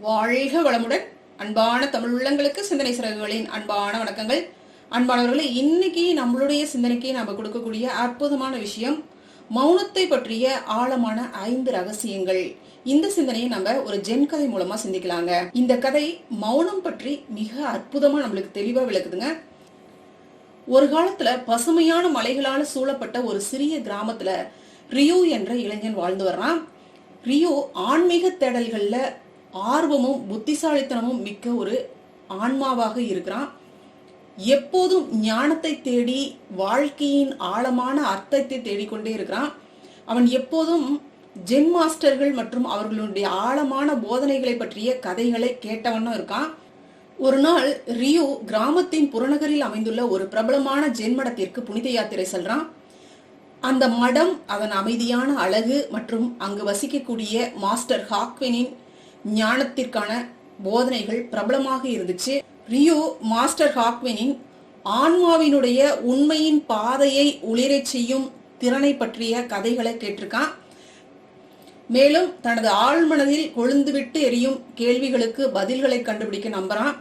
வாழ்க வளமுடன். அன்பான தமிழ் உள்ளங்களுக்கு சிந்தனை சிறகுகளின் அன்பான வணக்கங்கள். அன்பானவர்களே, இன்னைக்கு நம்மளுடைய சிந்தனைக்கு நம்ம கொடுக்கக்கூடிய அற்புதமான விஷயம் மௌனத்தை பற்றிய ஆழமான 5 ரகசியங்கள். இந்த சிந்தனையை நம்ம ஒரு ஜென் கதை மூலமா சிந்திக்கலாங்க. இந்த கதை மௌனம் பற்றி மிக அற்புதமா நம்மளுக்கு தெளிவா விளக்குதுங்க. ஒரு காலத்துல பசுமையான மலைகளால சூழப்பட்ட ஒரு சிறிய கிராமத்துல ரியோ என்ற இளைஞன் வாழ்ந்து வர்றான். ரியோ ஆன்மீக தேடல்கள்ல ஆர்வமும் புத்திசாலித்தனமும் மிக்க ஒரு ஆன்மாவாக இருக்கிறான். எப்போதும் ஞானத்தை தேடி வாழ்க்கையின் ஆழமான அர்த்தத்தை தேடிக்கொண்டே இருக்கிறான். அவன் எப்போதும் ஜென் மாஸ்டர்கள் மற்றும் அவர்களுடைய ஆழமான போதனைகளை பற்றிய கதைகளை கேட்டவனும் இருக்கான். ஒரு நாள் ரியோ கிராமத்தின் புறநகரில் அமைந்துள்ள ஒரு பிரபலமான ஜென் மடத்திற்கு புனித யாத்திரை செல்றான். அந்த மடம் அதன் அமைதியான அழகு மற்றும் அங்கு வசிக்கக்கூடிய மாஸ்டர் ஹாக்வெனின் ஞானத்திற்கான போதனைகள் பிரபலமாக இருந்துச்சு. ரியோ மாஸ்டர் ஹாக்வெனின் ஆன்மாவினுடைய உண்மையின் பாதையை ஒளிரச் செய்யும் திறனை பற்றிய கதைகளை கேட்டிருக்கான். மேலும் தனது ஆழ்மனதில் கொழுந்துவிட்டு எரியும் கேள்விகளுக்கு பதில்களை கண்டுபிடிக்க நம்புறான்.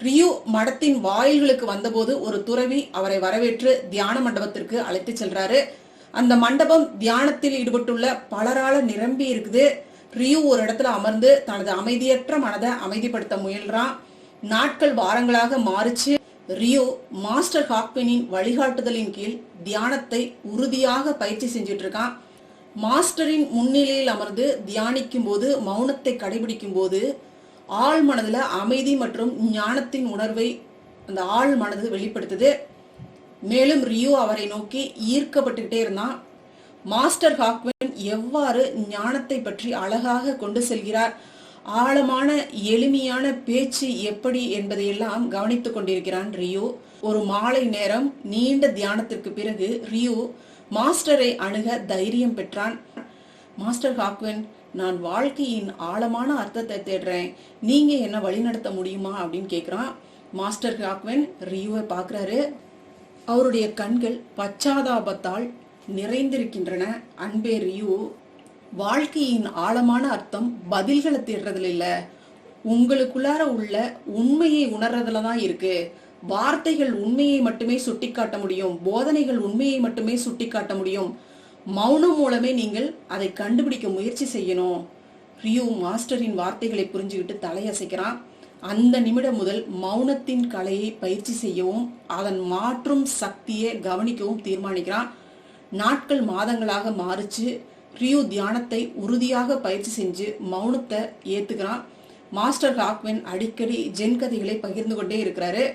ரியோ மடத்தின் வாயில்களுக்கு வந்தபோது ஒரு துறவி அவரை வரவேற்று தியான மண்டபத்திற்கு அழைத்து செல்றாரு. அந்த மண்டபம் தியானத்தில் ஈடுபட்டுள்ள பலரால நிரம்பி இருக்குது. ரியோ ஒரு இடத்துல அமர்ந்து தனது அமைதியற்ற மனதை அமைதிப்படுத்த முயல்றான். நாட்கள் வாரங்களாக மாறிச்சு. ரியோ மாஸ்டர் ஹாக்வெனின் வழிகாட்டுதலின் கீழ் தியானத்தை உறுதியாக பயிற்சி செஞ்சுட்டு இருக்கான். மாஸ்டரின் முன்னிலையில் அமர்ந்து தியானிக்கும் போது, மௌனத்தை கடைபிடிக்கும் போது ஆழ் மனதுல அமைதி மற்றும் ஞானத்தின் உணர்வை அந்த ஆழ் மனது வெளிப்படுத்துது. மேலும் ரியோ அவரை நோக்கி ஈர்க்கப்பட்டுக்கிட்டே இருந்தான். மாஸ்டர் ஹாக்வென் எவ்வாறு ஞானத்தை பற்றி அழகாக கொண்டு செல்கிறார், ஆழமான எளிமையான பேச்சு எப்படி என்பதையெல்லாம் கவனித்துக் கொண்டிருக்கிறான் ரியோ. ஒரு மாலை நேரம் நீண்ட தியானத்திற்கு பிறகு ரியோ மாஸ்டரை அணுக தைரியம் பெற்றான். மாஸ்டர் ஹாக்வென், நான் வாழ்க்கையின் ஆழமான அர்த்தத்தை தேடுறேன், நீங்க என்ன வழிநடத்த முடியுமா அப்படின்னு கேக்குறான். மாஸ்டர் ஹாக்வென் ரியோவை பார்க்கிறாரு. அவருடைய கண்கள் பச்சாதாபத்தால் நிறைந்திருக்கின்றன. அன்பே ரியோ, வாழ்க்கையின் ஆழமான அர்த்தம் பதில்களை தேடுறதுல இல்ல, உங்களுக்குள்ளார உள்ள உண்மையை உணர்றதுல தான் இருக்கு. வார்த்தைகள் உண்மையை மட்டுமே சுட்டிக்காட்ட முடியும், போதனைகள் உண்மையை மட்டுமே சுட்டிக்காட்ட முடியும். மௌனம் மூலமே நீங்கள் அதை கண்டுபிடிக்க முயற்சி செய்யணும். ரியோ மாஸ்டரின் வார்த்தைகளை புரிஞ்சுக்கிட்டு தலையசைக்கிறான். அந்த நிமிடம் முதல் மௌனத்தின் கலையை பயிற்சி செய்யவும் அதன் மாற்றும் சக்தியை கவனிக்கவும் தீர்மானிக்கிறான். நாட்கள் மாதங்களாக மாறிச்சு. ரியோ தியானத்தை உறுதியாக பயிற்சி செஞ்சு மௌனத்தை ஏத்துக்கிறான். மாஸ்டர் ஹாக்வென் அடிக்கடி ஜென் கதைகளை பகிர்ந்து கொண்டே இருக்கிறாரு.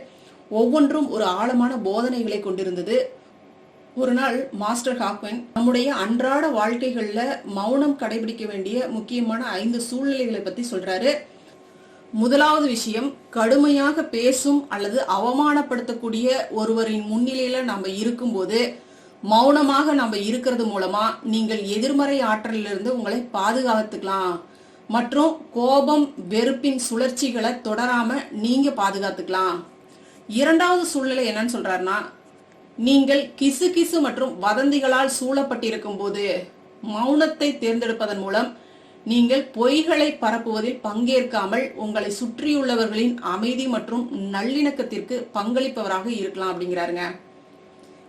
ஒவ்வொன்றும் ஒரு ஆழமான போதனைகளை கொண்டிருந்தது. ஒரு நாள் மாஸ்டர் ஹாக்வென் நம்முடைய அன்றாட வாழ்க்கைகள்ல மௌனம் கடைபிடிக்க வேண்டிய முக்கியமான 5 சூழ்நிலைகளை பத்தி சொல்றாரு. முதலாவது விஷயம், கடுமையாக பேசும் அல்லது அவமானப்படுத்தக்கூடிய ஒருவரின் முன்னிலையில நம்ம இருக்கும்போது மௌனமாக நம்ம இருக்கிறது மூலமா நீங்கள் எதிர்மறை ஆற்றலிலிருந்து உங்களை பாதுகாத்துக்கலாம் மற்றும் கோபம் வெறுப்பின் சுழற்சிகளை தொடராம நீங்க பாதுகாத்துக்கலாம். இரண்டாவது சூழ்நிலை என்னன்னு சொல்றாருன்னா, நீங்கள் கிசு மற்றும் வதந்திகளால் சூழப்பட்டிருக்கும் போது மௌனத்தை தேர்ந்தெடுப்பதன் மூலம் நீங்கள் பொய்களை பரப்புவதில் பங்கேற்காமல் உங்களை சுற்றியுள்ளவர்களின் அமைதி மற்றும் நல்லிணக்கத்திற்கு பங்களிப்பவராக இருக்கலாம் அப்படிங்கிறாருங்க.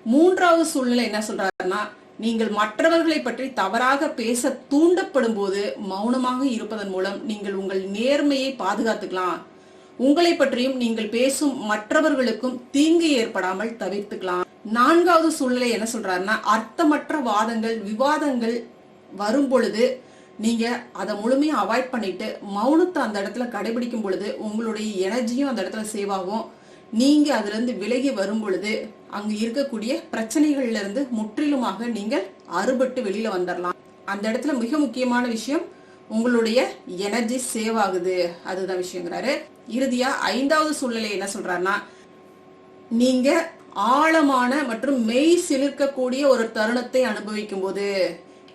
மூன்றாவது சூழ்நிலை என்ன சொல்றாருன்னா, நீங்கள் மற்றவர்களை பற்றி தவறாக பேச தூண்டப்படும் போது மௌனமாக இருப்பதன் மூலம் நீங்கள் உங்கள் நேர்மையை பாதுகாத்துக்கலாம். உங்களை பற்றியும் நீங்கள் பேசும் மற்றவர்களுக்கும் தீங்கு ஏற்படாமல் தவிர்த்துக்கலாம். நான்காவது சூழ்நிலை என்ன சொல்றாருன்னா, அர்த்தமற்ற வாதங்கள் விவாதங்கள் வரும் பொழுது நீங்க அதை முழுமையா அவாய்ட் பண்ணிட்டு மௌனத்தை அந்த இடத்துல கடைபிடிக்கும் பொழுது உங்களுடைய எனர்ஜியும் அந்த இடத்துல சேவ் ஆகும். நீங்க அதுல இருந்து விலகி வரும் பொழுது அங்கு இருக்கக்கூடிய பிரச்சனைகள்ல இருந்து முற்றிலுமாக நீங்கள் அறுபட்டு வெளியில வந்துடலாம். அந்த இடத்துல மிக முக்கியமான விஷயம், உங்களுடைய எனர்ஜி சேவ் ஆகுது, அதுதான் விஷயங்கிறாரு. இறுதியா 5வது சூழ்நிலை என்ன சொல்றாருன்னா, நீங்க ஆழமான மற்றும் மெய் சிலிர்க்கக்கூடிய ஒரு தருணத்தை அனுபவிக்கும் போது,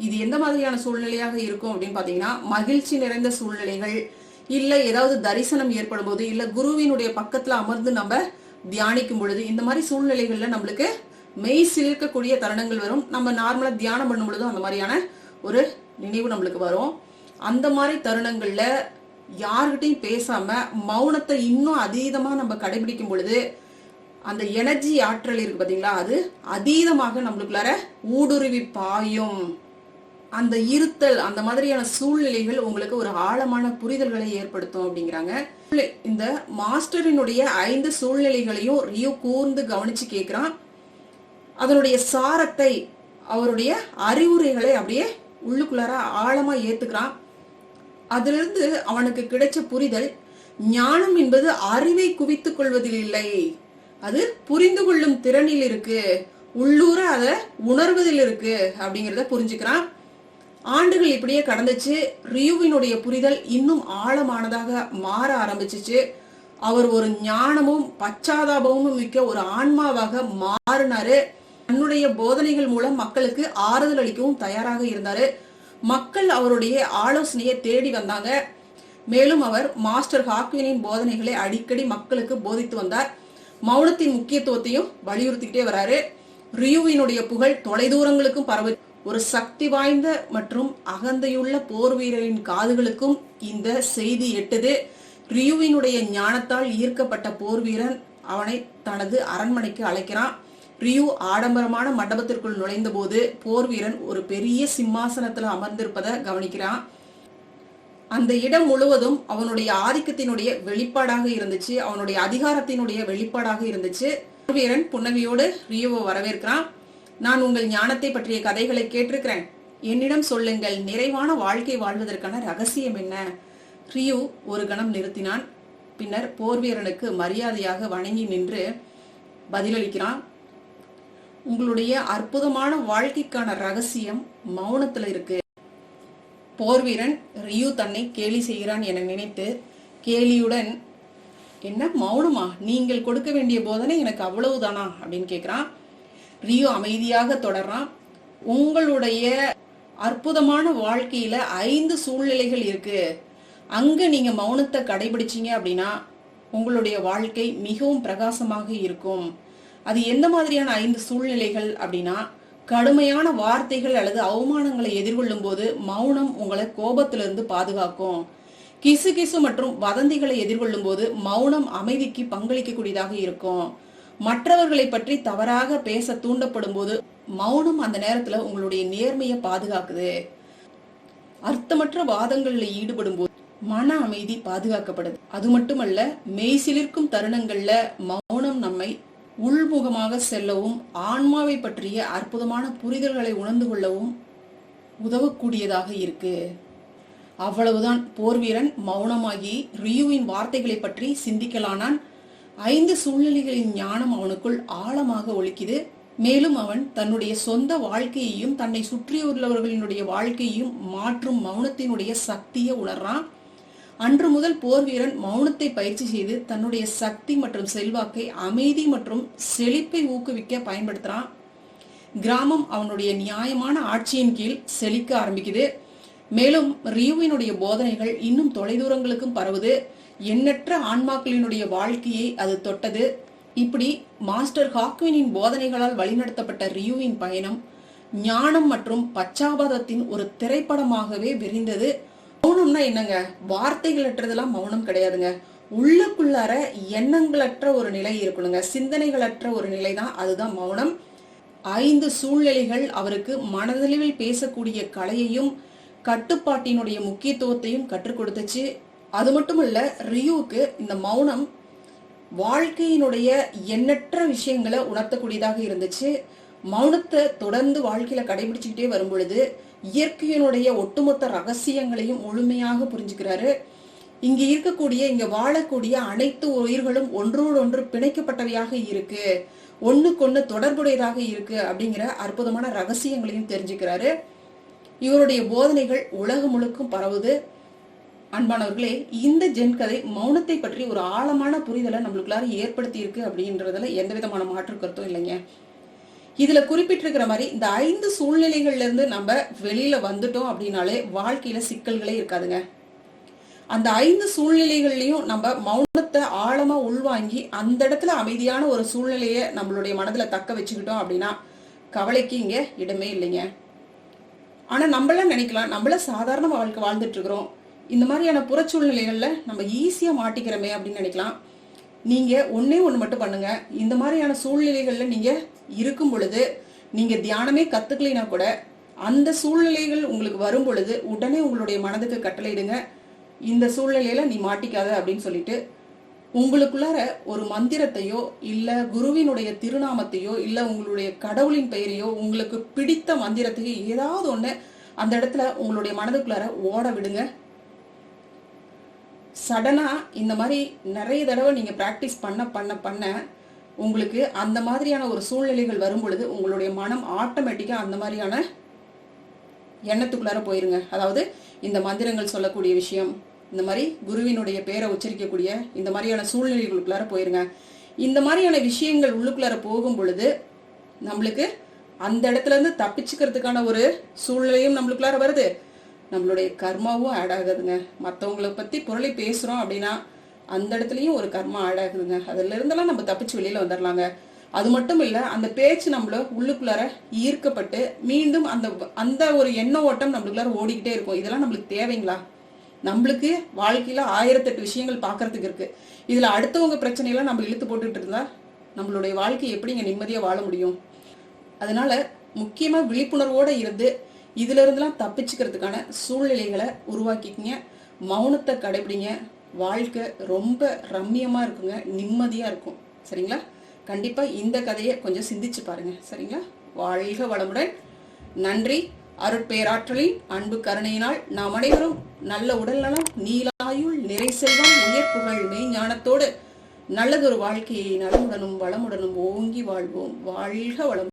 இது எந்த மாதிரியான சூழ்நிலையாக இருக்கும் அப்படின்னு பாத்தீங்கன்னா, மகிழ்ச்சி நிறைந்த சூழ்நிலைகள், இல்ல ஏதாவது தரிசனம் ஏற்படும் போது, இல்ல குருவினுடைய பக்கத்துல அமர்ந்து நம்ம தியானிக்கும் பொழுது, இந்த மாதிரி சூழ்நிலைகள்ல நம்மளுக்கு மெய் சிலிர்க்கக்கூடிய தருணங்கள் வரும். நம்ம நார்மலா தியானம் பண்ணும் பொழுதும் அந்த மாதிரியான ஒரு நினைவு நம்மளுக்கு வரும். அந்த மாதிரி தருணங்கள்ல யார்கிட்டையும் பேசாம மௌனத்தை இன்னும் அதீதமா நம்ம கடைபிடிக்கும் பொழுது அந்த எனர்ஜி ஆற்றல் இருக்கு பாத்தீங்களா, அது அதீதமாக நம்மளுக்குள்ளார ஊடுருவி பாயும். அந்த இருத்தல், அந்த மாதிரியான சூழ்நிலைகள் உங்களுக்கு ஒரு ஆழமான புரிதல்களை ஏற்படுத்தும் அப்படிங்கிறாங்க. இந்த மாஸ்டரினுடைய 5 சூழ்நிலைகளையும் ரியோ கூர்ந்து கவனிச்சு கேட்கிறான். அதனுடைய சாரத்தை, அவருடைய அறிவுரைகளை அப்படியே உள்ளுக்குள்ளார ஆழமா ஏத்துக்கிறான். அதுல இருந்து அவனுக்கு கிடைச்ச புரிதல், ஞானம் என்பது அறிவை குவித்துக் கொள்வதில் இல்லை, அது புரிந்து கொள்ளும் திறனில் இருக்கு, உள்ளூர அதை உணர்வதில் இருக்கு அப்படிங்கிறத புரிஞ்சுக்கிறான். ஆண்டுகள் இப்படியே கடந்துச்சு. ரியுவினுடைய புரிதல் இன்னும் ஆழமானதாக மாற ஆரம்பிச்சிச்சு. அவர் ஒரு ஞானமும் பச்சாதாபமும் மிக்க ஒரு ஆன்மாவாக மாறினாரு. தன்னுடைய போதனைகள் மூலம் மக்களுக்கு ஆறுதல் அளிக்கவும் தயாராக இருந்தாரு. மக்கள் அவருடைய ஆலோசனையை தேடி வந்தாங்க. மேலும் அவர் மாஸ்டர் ஹாக்வினின் போதனைகளை அடிக்கடி மக்களுக்கு போதித்து வந்தார். மௌனத்தின் முக்கியத்துவத்தையும் வலியுறுத்திக்கிட்டே வராரு. ரியுவினுடைய புகழ் தொலைதூரங்களுக்கும் பரவு. ஒரு சக்தி வாய்ந்த மற்றும் அகந்தையுள்ள போர் வீரரின் காதுகளுக்கும் இந்த செய்தி எட்டுது. ரியுவினுடைய ஞானத்தால் ஈர்க்கப்பட்ட போர் வீரன் அவனை தனது அரண்மனைக்கு அழைக்கிறான். ரியூ ஆடம்பரமான மண்டபத்திற்குள் நுழைந்த போது போர் வீரன் ஒரு பெரிய சிம்மாசனத்துல அமர்ந்திருப்பதை கவனிக்கிறான். அந்த இடம் முழுவதும் அவனுடைய ஆதிக்கத்தினுடைய வெளிப்பாடாக இருந்துச்சு, அவனுடைய அதிகாரத்தினுடைய வெளிப்பாடாக இருந்துச்சு. போர் வீரன் புன்னகையோடு ரியோவை வரவேற்கிறான். நான் உங்கள் ஞானத்தை பற்றிய கதைகளை கேட்டிருக்கிறேன், என்னிடம் சொல்லுங்கள், நிறைவான வாழ்க்கை வாழ்வதற்கான ரகசியம் என்ன? ரியு ஒரு கணம் நிறுத்தினான். பின்னர் போர் வீரனுக்கு மரியாதையாக வணங்கி நின்று பதிலளிக்கிறான். உங்களுடைய அற்புதமான வாழ்க்கைக்கான ரகசியம் மௌனத்துல இருக்கு. போர் வீரன் ரியு தன்னை கேலி செய்கிறான் என நினைத்து கேலியுடன், என்ன மௌனமா? நீங்கள் கொடுக்க வேண்டிய போதனை எனக்கு அவ்வளவுதானா அப்படின்னு கேட்கிறான். ரியோ அமைதியாக தொடர்றான். உங்களுடைய அற்புதமான வாழ்க்கையில 5 சூழ்நிலைகள் இருக்கு. அங்க நீங்க மௌனத்தை கடைபிடிச்சீங்க அப்படின்னா உங்களுடைய வாழ்க்கை மிகவும் பிரகாசமாக இருக்கும். அது எந்த மாதிரியான 5 சூழ்நிலைகள் அப்படின்னா, கடுமையான வார்த்தைகள் அல்லது அவமானங்களை எதிர்கொள்ளும் போது மௌனம் உங்களை கோபத்திலிருந்து பாதுகாக்கும். கிசு கிசு மற்றும் வதந்திகளை எதிர்கொள்ளும் போது மௌனம் அமைதிக்கு பங்களிக்கக்கூடியதாக இருக்கும். மற்றவர்களை பற்றி தவறாக பேச தூண்டப்படும் போது மௌனம் அந்த நேரத்துல உங்களுடைய நேர்மையை பாதுகாக்குது. அர்த்தமற்ற வாதங்கள்ல ஈடுபடும் போது மன அமைதி பாதுகாக்கப்படுது. அது மட்டுமல்ல, மெய்சிலிருக்கும் தருணங்கள்ல மௌனம் நம்மை உள்முகமாக செல்லவும் ஆன்மாவை பற்றிய அற்புதமான புரிதல்களை உணர்ந்து கொள்ளவும் உதவக்கூடியதாக இருக்கு. அவ்வளவுதான். போர் வீரன் மௌனமாகி ரியுவின் வார்த்தைகளை பற்றி சிந்திக்கலானான். 5 சூழ்நிலைகளின் ஞானம் அவனுக்குள் ஆழமாக ஒலிக்குது. மேலும் அவன் தன்னுடைய சொந்த வாழ்க்கையையும் தன்னை சுற்றியுள்ளவர்களினுடைய வாழ்க்கையையும் மாற்றும் மௌனத்தினுடைய சக்தியை உணர்றான். அன்று முதல் போர் வீரன் மௌனத்தை பயிற்சி செய்து தன்னுடைய சக்தி மற்றும் செல்வாக்கை அமைதி மற்றும் செழிப்பை ஊக்குவிக்க பயன்படுத்துறான். கிராமம் அவனுடைய நியாயமான ஆட்சியின் கீழ் செழிக்க ஆரம்பிக்குது. மேலும் ரியுவினுடைய போதனைகள் இன்னும் தொலைதூரங்களுக்கும் பரவுது. எண்ணற்ற ஆன்மாக்களினுடைய வாழ்க்கையை அது தொட்டது. இப்படி மாஸ்டர் ஹாக்வினின் போதனைகளால் வழிநடத்தப்பட்ட ரியுவின் பயணம் ஞானம் மற்றும் பச்சாபாதத்தின் ஒரு திரைப்படமாகவே விரிந்தது. மௌனம்னா என்னங்க? வார்த்தைகளற்றதெல்லாம் மௌனம் கிடையாதுங்க. உள்ளுக்குள்ளார எண்ணங்களற்ற ஒரு நிலை இருக்கணுங்க, சிந்தனைகளற்ற ஒரு நிலை தான், அதுதான் மௌனம். 5 சூழ்நிலைகள் அவருக்கு மனதளவில் பேசக்கூடிய கலையையும் கட்டுப்பாட்டினுடைய முக்கியத்துவத்தையும் கற்றுக் கொடுத்துச்சு. அது மட்டுமல்ல, ரியுவுக்கு இந்த மௌனம் வாழ்க்கையினுடைய எண்ணற்ற விஷயங்களை உணர்த்தக்கூடியதாக இருந்துச்சு. மௌனத்தை தொடர்ந்து வாழ்க்கையில கடைபிடிச்சுக்கிட்டே வரும் பொழுது இயற்கையினுடைய ஒட்டுமொத்த ரகசியங்களையும் முழுமையாக புரிஞ்சுக்கிறாரு. இங்க வாழக்கூடிய அனைத்து உயிர்களும் ஒன்றோடொன்று பிணைக்கப்பட்டவையாக இருக்கு, ஒண்ணுக்கொண்ணு தொடர்புடையதாக இருக்கு அப்படிங்கிற அற்புதமான ரகசியங்களையும் தெரிஞ்சுக்கிறாரு. இவருடைய போதனைகள் உலகம் முழுக்கும் பரவுது. அன்பானவர்களே, இந்த ஜென் கதை மௌனத்தை பற்றி ஒரு ஆழமான புரிதலை நம்மளுக்குள்ளார ஏற்படுத்தி இருக்கு அப்படின்றதுல எந்த விதமான மாற்று கருத்தும் இல்லைங்க. இதுல குறிப்பிட்டிருக்கிற மாதிரி இந்த 5 சூழ்நிலைகள்ல இருந்து நம்ம வெளியில வந்துட்டோம் அப்படின்னாலே வாழ்க்கையில சிக்கல்களே இருக்காதுங்க. அந்த 5 சூழ்நிலைகள்லயும் நம்ம மௌனத்தை ஆழமா உள்வாங்கி அந்த இடத்துல அமைதியான ஒரு சூழ்நிலையை நம்மளுடைய மனதுல தக்க வச்சுக்கிட்டோம் அப்படின்னா கவலைக்கு இங்க இடமே இல்லைங்க. ஆனா நம்மளாம் நினைக்கலாம், நம்மள சாதாரண வாழ்க்கை வாழ்ந்துட்டு இருக்கிறோம், இந்த மாதிரியான புறச்சூழ்நிலைகள்ல நம்ம ஈஸியா மாட்டிக்கிறோமே அப்படின்னு நினைக்கலாம். நீங்க ஒண்ணே ஒண்ணு மட்டும் பண்ணுங்க. இந்த மாதிரியான சூழ்நிலைகள்ல நீங்க இருக்கும் பொழுது நீங்க தியானமே கத்துக்கலைனா கூட அந்த சூழ்நிலைகள் உங்களுக்கு வரும் பொழுது உடனே உங்களுடைய மனதுக்கு கட்டளையிடுங்க, இந்த சூழ்நிலையில நீ மாட்டிக்காத அப்படின்னு சொல்லிட்டு உங்களுக்குள்ளார ஒரு மந்திரத்தையோ இல்ல குருவினுடைய திருநாமத்தையோ இல்ல உங்களுடைய கடவுளின் பெயரையோ உங்களுக்கு பிடித்த மந்திரத்தையோ ஏதாவது ஒண்ணு அந்த இடத்துல உங்களுடைய மனதுக்குள்ளார ஓட விடுங்க. சடனா இந்த மாதிரி நிறைய தடவை நீங்க பிராக்டிஸ் பண்ண பண்ண பண்ண உங்களுக்கு அந்த மாதிரியான ஒரு சூழ்நிலைகள் வரும் பொழுது உங்களுடைய மனம் ஆட்டோமேட்டிக்கா அந்த மாதிரியான எண்ணத்துக்குள்ளார போயிருங்க. அதாவது இந்த மந்திரங்கள் சொல்லக்கூடிய விஷயம், இந்த மாதிரி குருவினுடைய பேரை உச்சரிக்கக்கூடிய இந்த மாதிரியான சூழ்நிலைகளுக்குள்ளார போயிருங்க. இந்த மாதிரியான விஷயங்கள் உள்ளுக்குள்ளார போகும் பொழுது நம்மளுக்கு அந்த இடத்துல இருந்து தப்பிச்சுக்கிறதுக்கான ஒரு சூழ்நிலையும் நம்மளுக்குள்ளார வருது, நம்மளுடைய கர்மாவும் ஆட் ஆகுதுங்க. மற்றவங்களை பத்தி புரளி பேசுறோம் அப்படின்னா அந்த இடத்துலயும் ஒரு கர்மா ஆட் ஆகுதுங்க. அதுல இருந்தெல்லாம் நம்ம தப்பிச்சு வெளியில வந்துடலாங்க. அது மட்டும் இல்ல, அந்த பேச்சு நம்மள உள்ளுக்குள்ளார ஈர்க்கப்பட்டு மீண்டும் அந்த அந்த ஒரு எண்ண ஓட்டம் நம்மளுக்குள்ளார ஓடிக்கிட்டே இருக்கும். இதெல்லாம் நம்மளுக்கு தேவைங்களா? நம்மளுக்கு வாழ்க்கையில 1008 விஷயங்கள் பாக்குறதுக்கு இருக்கு. இதுல அடுத்தவங்க பிரச்சனையெல்லாம் நம்ம இழுத்து போட்டுட்டு இருந்தா நம்மளுடைய வாழ்க்கை எப்படிங்க நிம்மதியா வாழ முடியும்? அதனால முக்கியமா விழிப்புணர்வோட இருந்து இதுல இருந்தெல்லாம் தப்பிச்சுக்கிறதுக்கான சூழ்நிலைகளை உருவாக்கிக்கிங்க. மௌனத்தை கடைபிடிங்க. வாழ்க்கை ரொம்ப ரம்மியமா இருக்குங்க, நிம்மதியா இருக்கும். சரிங்களா? கண்டிப்பா இந்த கதையை கொஞ்சம் சிந்திச்சு பாருங்க. சரிங்களா? வாழ்க வளமுடன். நன்றி. அருட்பேராற்றலின் அன்பு கருணையினால் நாம் அனைவரும் நல்ல உடல்நலம், நீலாயுள், நிறை செல்வம், உயர் புகழ், மெய்ஞானத்தோடு நல்லதொரு வாழ்க்கையை நலமுடனும் வளமுடனும் ஓங்கி வாழ்வோம். வாழ்க வளம்.